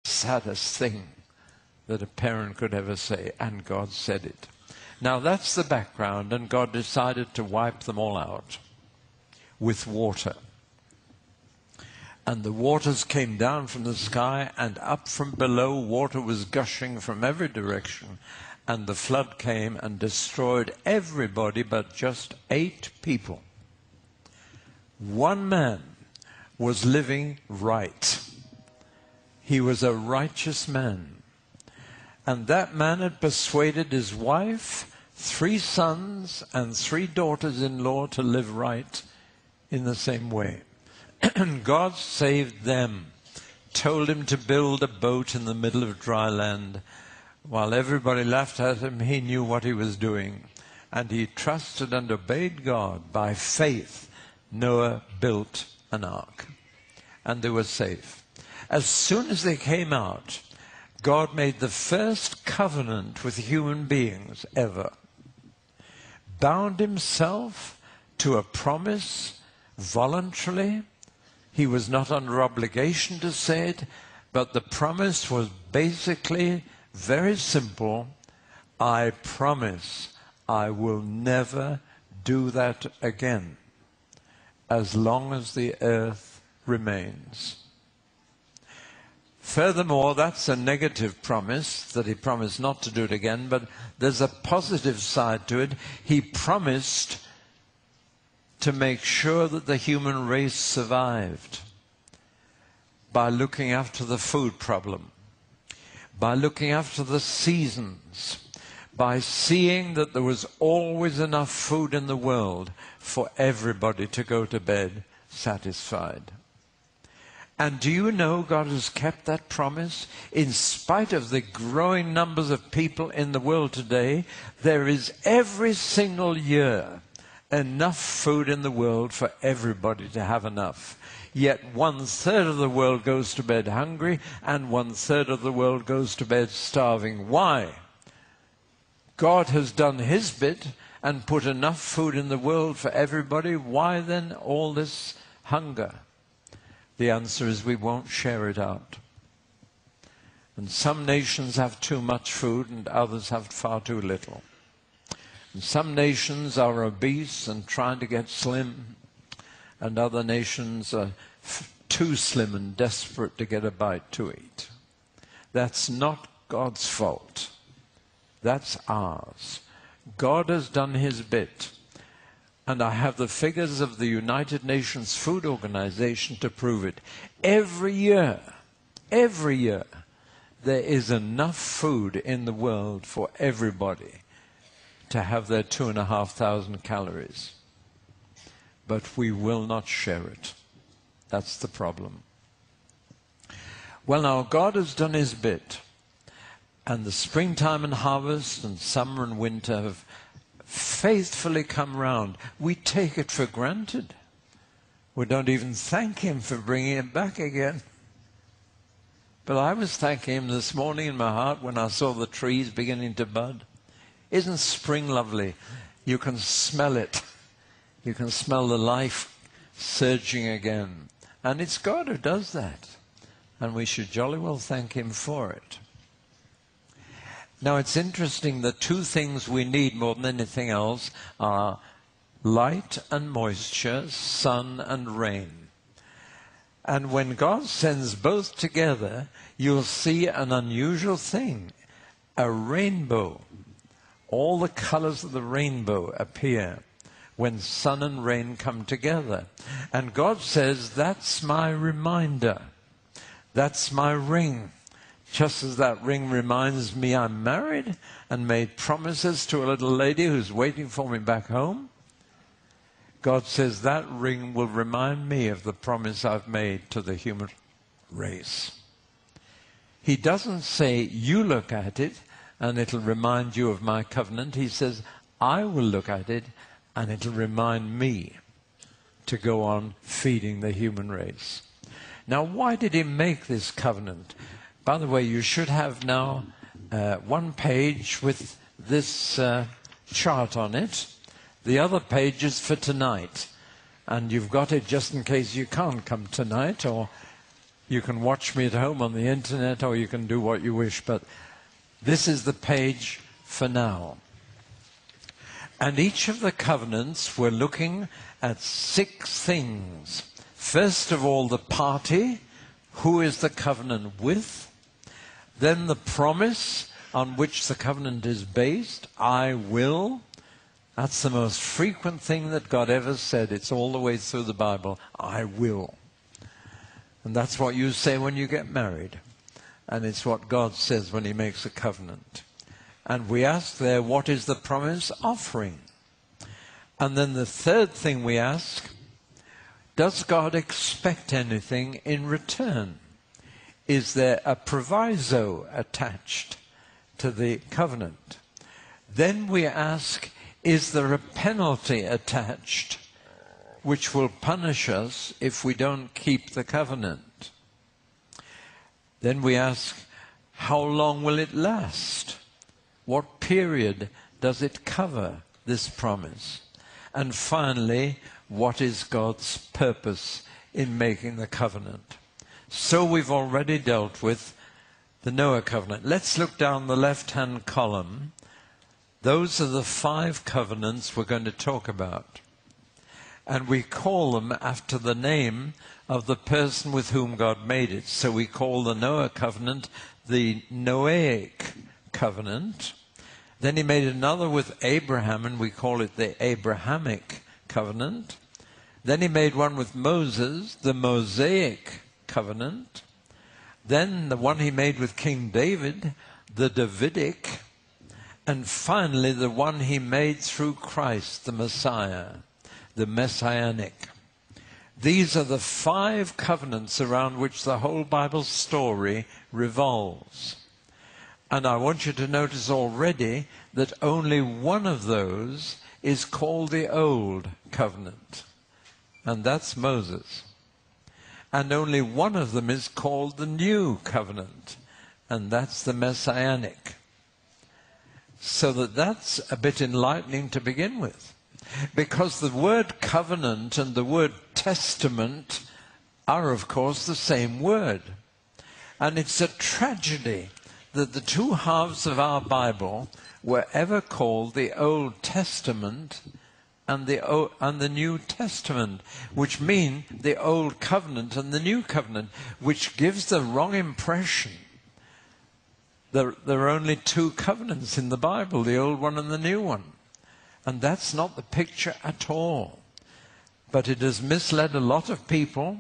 saddest thing that a parent could ever say, and God said it. Now that's the background, and God decided to wipe them all out with water. And the waters came down from the sky, and up from below water was gushing from every direction. And the flood came and destroyed everybody but just 8 people. One man was living right. He was a righteous man. And that man had persuaded his wife, 3 sons, and 3 daughters-in-law to live right in the same way. And God saved them, told him to build a boat in the middle of dry land. While everybody laughed at him, he knew what he was doing. And he trusted and obeyed God. By faith, Noah built an ark. And they were safe. As soon as they came out, God made the first covenant with human beings ever. Bound himself to a promise voluntarily. He was not under obligation to say it, but the promise was basically very simple. I promise I will never do that again as long as the earth remains. Furthermore, that's a negative promise, that he promised not to do it again, but there's a positive side to it. He promised to make sure that the human race survived by looking after the food problem, by looking after the seasons, by seeing that there was always enough food in the world for everybody to go to bed satisfied. And do you know God has kept that promise? In spite of the growing numbers of people in the world today, there is every single year enough food in the world for everybody to have enough. Yet 1/3 of the world goes to bed hungry, and 1/3 of the world goes to bed starving. Why? God has done his bit and put enough food in the world for everybody. Why then all this hunger? The answer is we won't share it out. And some nations have too much food and others have far too little. And some nations are obese and trying to get slim, and other nations are too slim and desperate to get a bite to eat. That's not God's fault. That's ours. God has done his bit. And I have the figures of the United Nations Food Organization to prove it. Every year, there is enough food in the world for everybody to have their 2,500 calories. But we will not share it. That's the problem. Well, now, God has done his bit. And the springtime and harvest and summer and winter have faithfully come round. We take it for granted. We don't even thank him for bringing it back again. But I was thanking him this morning in my heart when I saw the trees beginning to bud. Isn't spring lovely? You can smell it. You can smell the life surging again. And it's God who does that. And we should jolly well thank him for it. Now, it's interesting that 2 things we need more than anything else are light and moisture, sun and rain. And when God sends both together, you'll see an unusual thing, a rainbow. All the colors of the rainbow appear when sun and rain come together. And God says, that's my reminder. That's my ring. Just as that ring reminds me I'm married and made promises to a little lady who's waiting for me back home, God says that ring will remind me of the promise I've made to the human race. He doesn't say, you look at it and it'll remind you of my covenant. He says, I will look at it and it'll remind me to go on feeding the human race. Now, why did he make this covenant? By the way, you should have now 1 page with this chart on it. The other page is for tonight. And you've got it just in case you can't come tonight, or You can watch me at home on the internet, or you can do what you wish, but this is the page for now. And each of the covenants, we're looking at 6 things. First of all, the party, who is the covenant with? Then the promise on which the covenant is based, I will. That's the most frequent thing that God ever said. It's all the way through the Bible, I will. And that's what you say when you get married. And it's what God says when he makes a covenant. And we ask there, what is the promise offering? And then the third thing we ask, does God expect anything in return? Is there a proviso attached to the covenant? Then we ask, is there a penalty attached which will punish us if we don't keep the covenant? Then we ask, how long will it last? What period does it cover, this promise? And finally, what is God's purpose in making the covenant? So we've already dealt with the Noah covenant. Let's look down the left-hand column. Those are the 5 covenants we're going to talk about. And we call them after the name of the person with whom God made it. So we call the Noah covenant the Noahic covenant. Then he made another with Abraham, and we call it the Abrahamic covenant. Then he made one with Moses, the Mosaic covenant. Then the one he made with King David, the Davidic. And finally, the one he made through Christ, the Messiah, the Messianic. These are the 5 covenants around which the whole Bible story revolves. And I want you to notice already that only one of those is called the Old Covenant, and that's Moses. And only one of them is called the New Covenant, and that's the Messianic. So that's a bit enlightening to begin with. Because the word covenant and the word testament are, of course, the same word. And it's a tragedy that the 2 halves of our Bible were ever called the Old Testament and the New Testament, which mean the Old Covenant and the New Covenant, which gives the wrong impression. There are only 2 covenants in the Bible, the old one and the new one. And that's not the picture at all. But it has misled a lot of people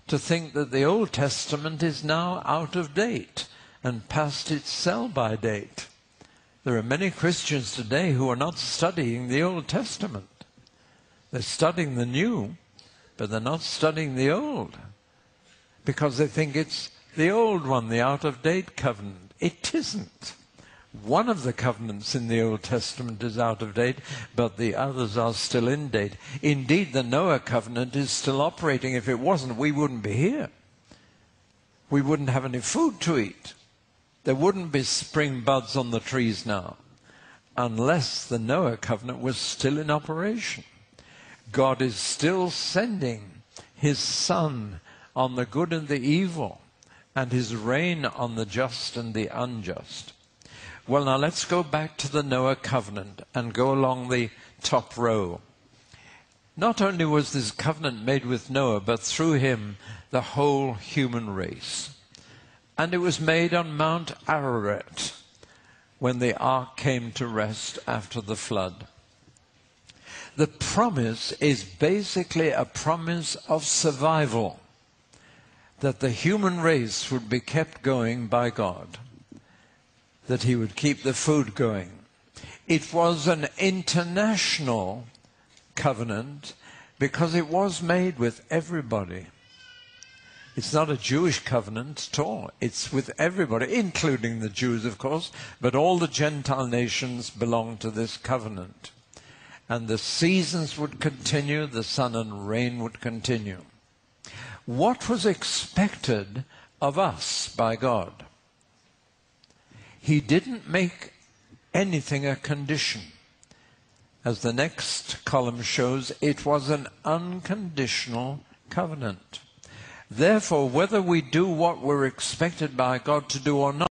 to think that the Old Testament is now out of date and past its sell-by date. There are many Christians today who are not studying the Old Testament. They're studying the New, but they're not studying the Old, because they think it's the old one, the out-of-date covenant. It isn't. One of the covenants in the Old Testament is out of date, but the others are still in date. Indeed, the Noah covenant is still operating. If it wasn't, we wouldn't be here. We wouldn't have any food to eat. There wouldn't be spring buds on the trees now, unless the Noah covenant was still in operation. God is still sending his sun on the good and the evil, and his rain on the just and the unjust. Well, now let's go back to the Noah covenant and go along the top row. Not only was this covenant made with Noah, but through him the whole human race. And it was made on Mount Ararat when the ark came to rest after the flood. The promise is basically a promise of survival, that the human race would be kept going by God, that he would keep the food going. It was an international covenant because it was made with everybody. It's not a Jewish covenant at all. It's with everybody, including the Jews, of course, but all the Gentile nations belong to this covenant. And the seasons would continue, the sun and rain would continue. What was expected of us by God? He didn't make anything a condition. As the next column shows, it was an unconditional covenant. Therefore, whether we do what we're expected by God to do or not,